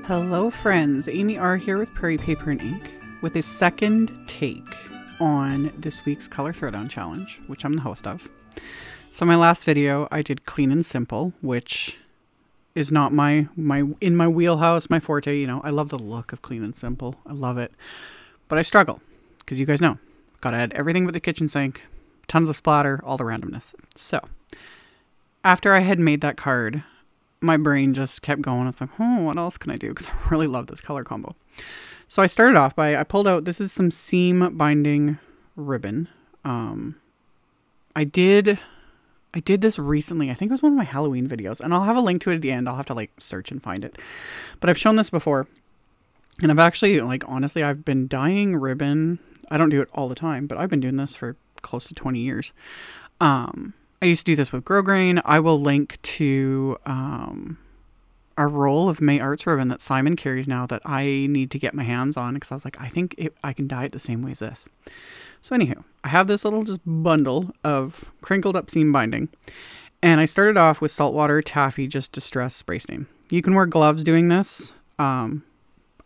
Hello friends, AmyR here with Prairie Paper and Ink with a second take on this week's Color Throwdown Challenge, which I'm the host of. So my last video I did clean and simple, which is not my wheelhouse, my forte, you know. I love the look of clean and simple. I love it. But I struggle, because you guys know, gotta add everything but the kitchen sink, tons of splatter, all the randomness. So after I had made that card, my brain just kept going. I was like, oh, what else can I do? Because I really love this color combo. So I started off by, I pulled out, this is some seam binding ribbon. I did this recently. I think it was one of my Halloween videos, and I'll have a link to it at the end. I'll have to like search and find it. But I've shown this before, and I've actually, like, honestly, I've been dyeing ribbon. I don't do it all the time, but I've been doing this for close to 20 years. I used to do this with grosgrain. I will link to a roll of May Arts ribbon that Simon carries now that I need to get my hands on, because I was like, I think I can dye it the same way as this. So anywho, I have this little just bundle of crinkled up seam binding, and I started off with saltwater taffy, just distress spray stain. You can wear gloves doing this.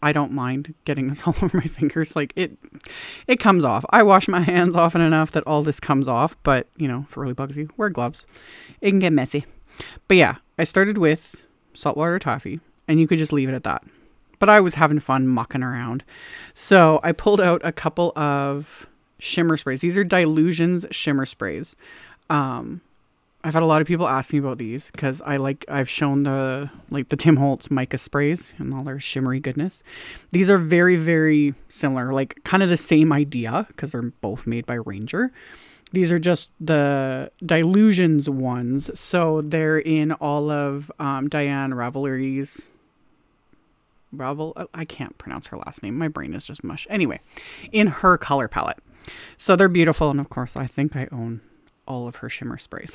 I don't mind getting this all over my fingers. Like, it comes off. I wash my hands often enough that all this comes off, but you know, if it really bugs you, wear gloves. It can get messy. But yeah, I started with saltwater taffy, and you could just leave it at that. But I was having fun mucking around. So I pulled out a couple of shimmer sprays. These are Dylusions shimmer sprays. I've had a lot of people ask me about these because I've shown the Tim Holtz mica sprays and all their shimmery goodness. These are very, very similar, like kind of the same idea, because they're both made by Ranger. These are just the Dylusions ones. So they're in all of Diane Ravelry's, I can't pronounce her last name. My brain is just mush. Anyway, in her color palette. So they're beautiful. And of course, I think I own all of her shimmer sprays.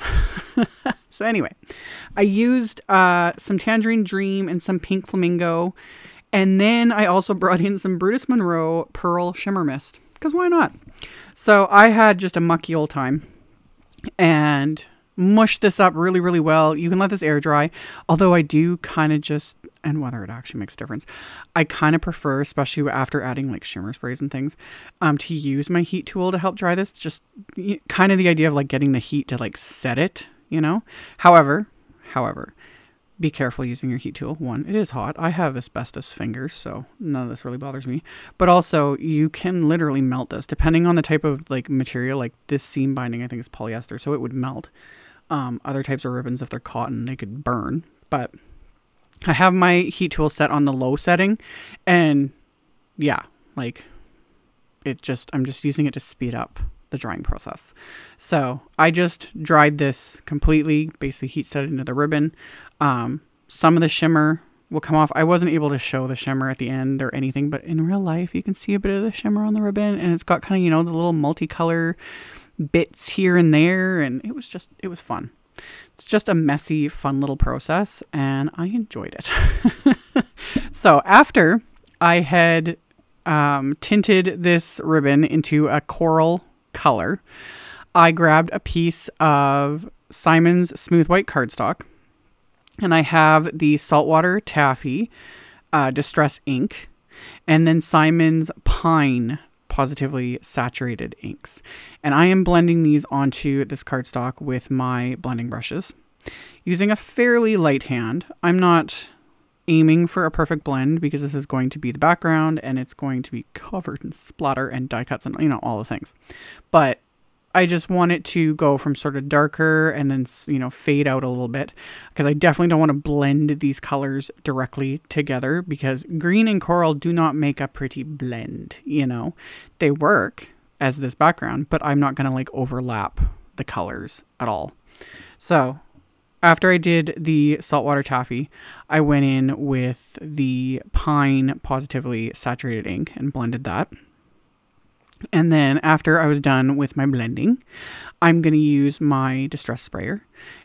So anyway, I used some Tangerine Dream and some Pink Flamingo. And then I also brought in some Brutus Monroe Pearl Shimmer Mist, because why not? So I had just a mucky old time and mushed this up really, really well. You can let this air dry, although I do kind of just, and whether it actually makes a difference, I kind of prefer, especially after adding like shimmer sprays and things, to use my heat tool to help dry this. Just kind of the idea of like getting the heat to like set it, you know. However, be careful using your heat tool. One, it is hot. I have asbestos fingers, so none of this really bothers me. But also, you can literally melt this depending on the type of like material. Like this seam binding, I think is polyester, so it would melt. Other types of ribbons, if they're cotton, they could burn. But I have my heat tool set on the low setting, and yeah, like I'm just using it to speed up the drying process. So I just dried this completely, basically heat set it into the ribbon. Some of the shimmer will come off. I wasn't able to show the shimmer at the end or anything, but in real life, you can see a bit of the shimmer on the ribbon, and it's got kind of, you know, the little multicolor bits here and there, and it was fun. It's just a messy, fun little process, and I enjoyed it. So after I had tinted this ribbon into a coral color, I grabbed a piece of Simon's smooth white cardstock, and I have the saltwater taffy distress ink, and then Simon's pine Pawsitively saturated inks, and I am blending these onto this cardstock with my blending brushes using a fairly light hand. I'm not aiming for a perfect blend because this is going to be the background and it's going to be covered in splatter and die cuts and, you know, all the things, but I just want it to go from sort of darker and then, you know, fade out a little bit, because I definitely don't want to blend these colors directly together, because green and coral do not make a pretty blend, you know. They work as this background, but I'm not going to like overlap the colors at all. So after I did the saltwater taffy, I went in with the pine Pawsitively saturated ink and blended that. And then after I was done with my blending, I'm going to use my distress sprayer,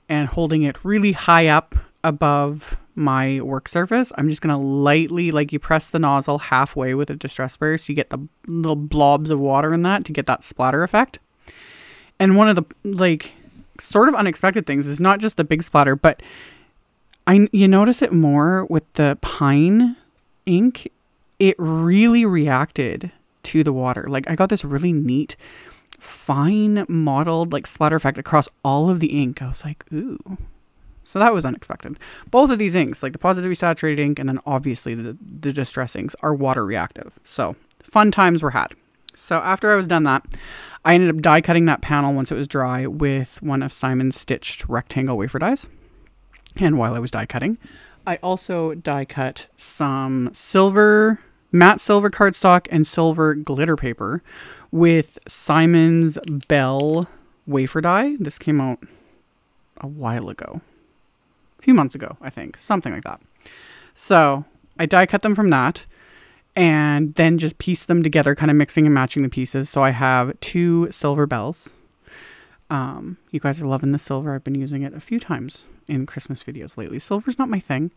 and holding it really high up above my work surface, I'm just going to lightly, like you press the nozzle halfway with a distress sprayer so you get the little blobs of water in that to get that splatter effect. And one of the like sort of unexpected things is not just the big splatter, but you notice it more with the pine ink, it really reacted to the water. Like I got this really neat, fine mottled like splatter effect across all of the ink. I was like, ooh. So that was unexpected. Both of these inks, like the Positively Saturated ink and then obviously the Distress inks, are water reactive. So fun times were had. So after I was done that, I ended up die cutting that panel once it was dry with one of Simon's stitched rectangle wafer dies. And while I was die cutting, I also die cut some silver, matte silver cardstock and silver glitter paper with Simon's Bell wafer die. This came out a while ago. A few months ago, I think. Something like that. So I die cut them from that. And then just piece them together, kind of mixing and matching the pieces. So I have 2 silver bells. You guys are loving the silver. I've been using it a few times in Christmas videos lately. Silver's not my thing.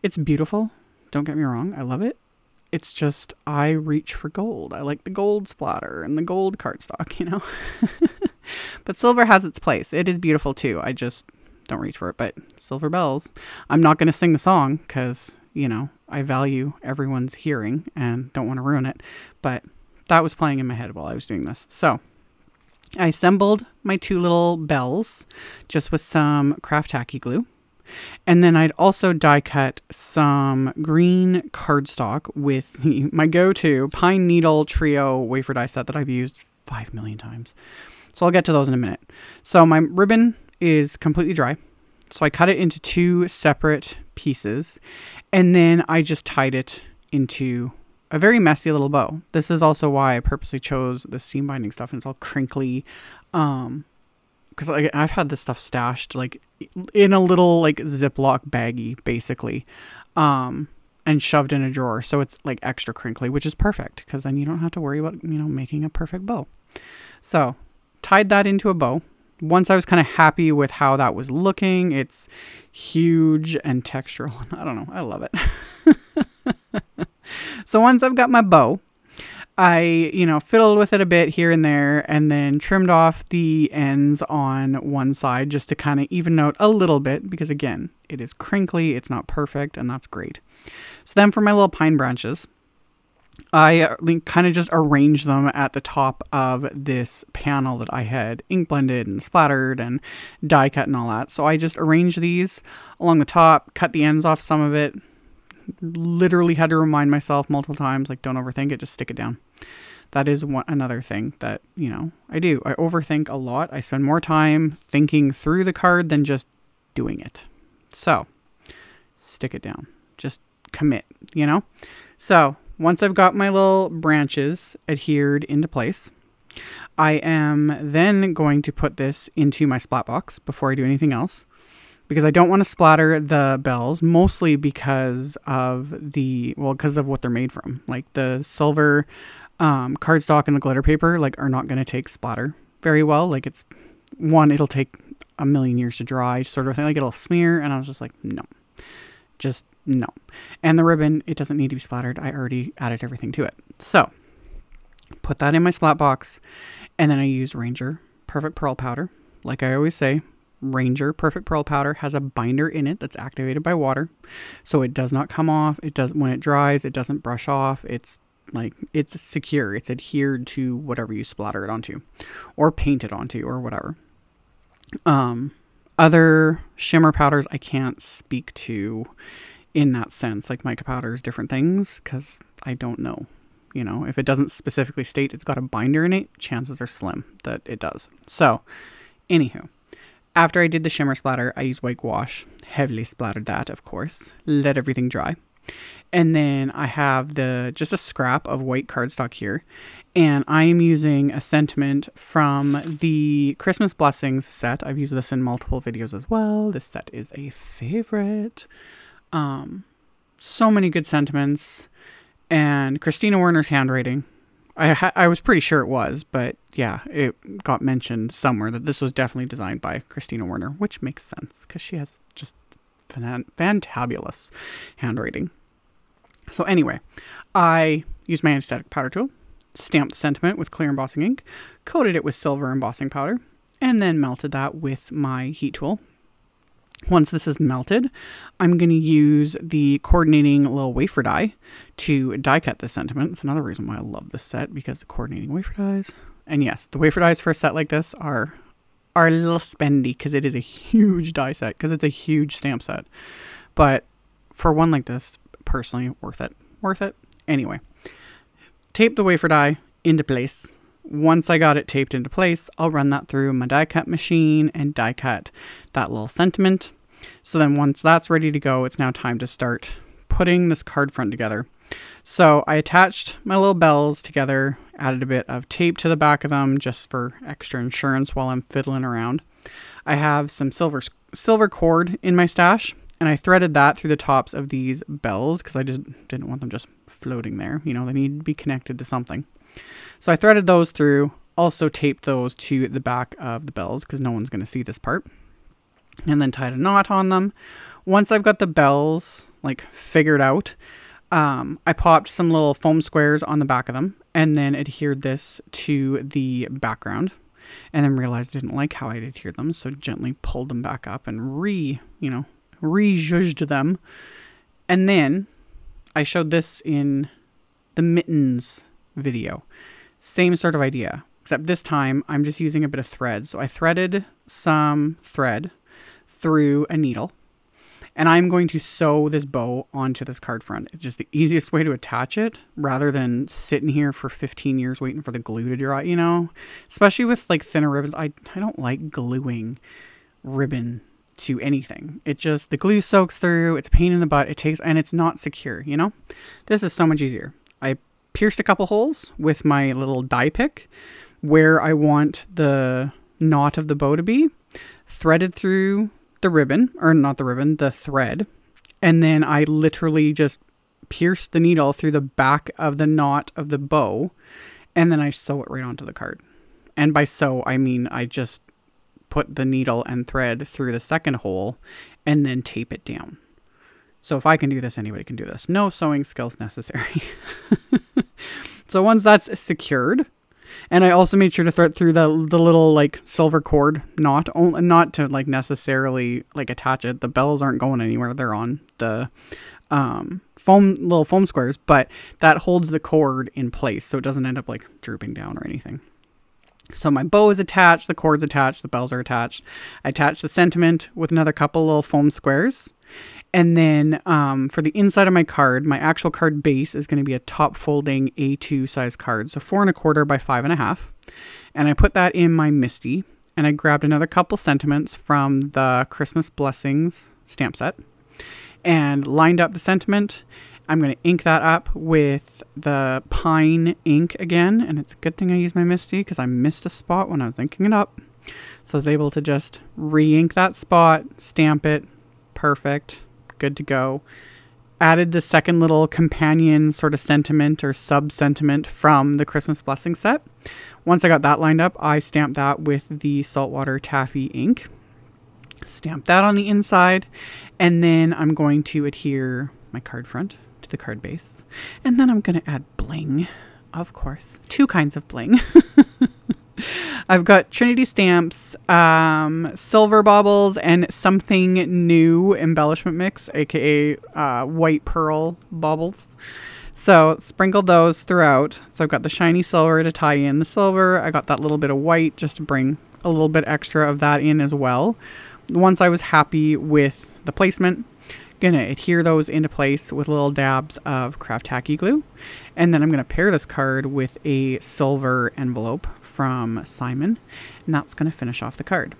It's beautiful. Don't get me wrong. I love it. It's just, I reach for gold. I like the gold splatter and the gold cardstock, you know. But silver has its place. It is beautiful too. I just don't reach for it. But silver bells. I'm not going to sing the song because, you know, I value everyone's hearing and don't want to ruin it. But that was playing in my head while I was doing this. So I assembled my 2 little bells just with some craft tacky glue. And then I'd also die cut some green cardstock with my go-to Pine Needle Trio wafer die set that I've used 5 million times. So I'll get to those in a minute. So my ribbon is completely dry. So I cut it into 2 separate pieces. And then I just tied it into a very messy little bow. This is also why I purposely chose the seam binding stuff, and it's all crinkly. Because I've had this stuff stashed like in a little like Ziploc baggie, basically, and shoved in a drawer. So it's like extra crinkly, which is perfect because then you don't have to worry about, you know, making a perfect bow. So tied that into a bow. Once I was kind of happy with how that was looking, it's huge and textural. I don't know. I love it. So once I've got my bow, I, you know, fiddled with it a bit here and there and then trimmed off the ends on one side just to kind of even out a little bit because, again, it is crinkly. It's not perfect, and that's great. So then for my little pine branches, I kind of just arranged them at the top of this panel that I had ink blended and splattered and die cut and all that. So I just arranged these along the top, cut the ends off some of it. Literally had to remind myself multiple times, like, don't overthink it, just stick it down. That is another thing that, you know, I do. I overthink a lot. I spend more time thinking through the card than just doing it. So stick it down. Just commit, you know? So once I've got my little branches adhered into place, I am then going to put this into my splat box before I do anything else, because I don't want to splatter the bells, mostly because of because of what they're made from. Like the silver cardstock and the glitter paper are not going to take splatter very well. Like it'll take a million years to dry sort of thing. Like it'll smear, and I was just like, no. Just no. And the ribbon, it doesn't need to be splattered. I already added everything to it. So put that in my splat box, and then I use Ranger Perfect Pearl Powder. Like I always say, Ranger Perfect Pearl Powder has a binder in it that's activated by water, so it does not come off. It does, when it dries, it doesn't brush off. It's secure. It's adhered to whatever you splatter it onto or paint it onto or whatever. Other shimmer powders I can't speak to in that sense, like mica powders, different things, because I don't know. You know, if it doesn't specifically state it's got a binder in it, chances are slim that it does. So, anywho, after I did the shimmer splatter, I used white gouache, heavily splattered that, of course, let everything dry. And then I have just a scrap of white cardstock here, and I am using a sentiment from the Christmas Blessings set. I've used this in multiple videos as well. This set is a favorite. So many good sentiments, and Christina Werner's handwriting. I was pretty sure it was, but yeah, it got mentioned somewhere that this was definitely designed by Christina Werner, which makes sense because she has just fantabulous handwriting. So anyway, I used my anti-static powder tool, stamped the sentiment with clear embossing ink, coated it with silver embossing powder, and then melted that with my heat tool. Once this is melted, I'm going to use the coordinating little wafer die to die cut this sentiment. It's another reason why I love this set, because the coordinating wafer dies. And yes, the wafer dies for a set like this are a little spendy because it is a huge die set, because it's a huge stamp set. But for one like this, personally, worth it. Worth it. Anyway, tape the wafer die into place. Once I got it taped into place, I'll run that through my die cut machine and die cut that little sentiment. So then once that's ready to go, it's now time to start putting this card front together. So I attached my little bells together, added a bit of tape to the back of them just for extra insurance while I'm fiddling around. I have some silver cord in my stash, and I threaded that through the tops of these bells because I didn't want them just floating there. You know, they need to be connected to something. So I threaded those through, also taped those to the back of the bells because no one's going to see this part. And then tied a knot on them. Once I've got the bells like figured out, I popped some little foam squares on the back of them and then adhered this to the background, and then realized I didn't like how I'd adhered them, so gently pulled them back up and re-zhuzhed them. And then I showed this in the mittens video. Same sort of idea, except this time I'm just using a bit of thread. So I threaded some thread through a needle, and I'm going to sew this bow onto this card front. It's just the easiest way to attach it rather than sitting here for 15 years waiting for the glue to dry, you know, especially with like thinner ribbons. I don't like gluing ribbon to anything. It just, the glue soaks through, it's a pain in the butt, and it's not secure, you know. This is so much easier. I pierced a couple holes with my little die pick where I want the knot of the bow to be, threaded through the ribbon, or not the ribbon, the thread, and then I literally just pierced the needle through the back of the knot of the bow, and then I sew it right onto the card. And by sew, I mean I just put the needle and thread through the second hole and then tape it down. So if I can do this, anybody can do this. No sewing skills necessary. So once that's secured, and I also made sure to thread through the little like silver cord knot, not to like necessarily like attach it. The bells aren't going anywhere. They're on the little foam squares, but that holds the cord in place so it doesn't end up like drooping down or anything. So my bow is attached, the cord's attached, the bells are attached. I attached the sentiment with another couple little foam squares. And then for the inside of my card, my actual card base is going to be a top folding A2 size card. So 4 1/4 by 5 1/2. And I put that in my MISTI, and I grabbed another couple sentiments from the Christmas Blessings stamp set and lined up the sentiment. I'm going to ink that up with the pine ink again. And it's a good thing I used my MISTI because I missed a spot when I was inking it up. So I was able to just re-ink that spot, stamp it. Perfect. Good to go. Added the second little companion sort of sentiment or sub-sentiment from the Christmas Blessing set. Once I got that lined up, I stamped that with the Saltwater Taffy ink. Stamp that on the inside. And then I'm going to adhere my card front to the card base. And then I'm going to add bling, of course. 2 kinds of bling. I've got Trinity stamps, silver baubles, and something new embellishment mix, aka white pearl baubles. So sprinkled those throughout. So I've got the shiny silver to tie in the silver. I got that little bit of white just to bring a little bit extra of that in as well. Once I was happy with the placement, gonna adhere those into place with little dabs of craft tacky glue, and then I'm gonna pair this card with a silver envelope from Simon, and that's gonna finish off the card.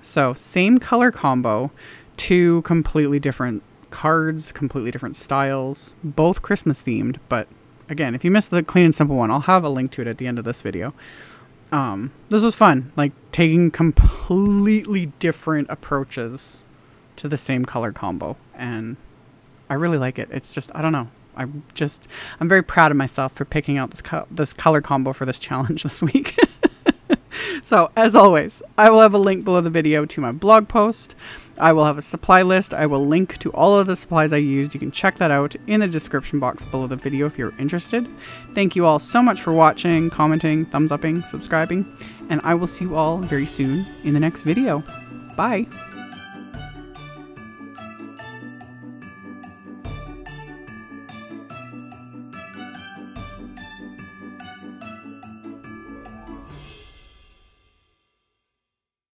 So same color combo, 2 completely different cards, completely different styles, both Christmas themed. But again, if you missed the clean and simple one, I'll have a link to it at the end of this video. This was fun, like taking completely different approaches to the same color combo, and I really like it. It's just, I don't know, I'm very proud of myself for picking out this color combo for this challenge this week. So as always, I will have a link below the video to my blog post. I will have a supply list. I will link to all of the supplies I used. You can check that out in the description box below the video if you're interested. Thank you all so much for watching, commenting, thumbs upping, subscribing, and I will see you all very soon in the next video. Bye!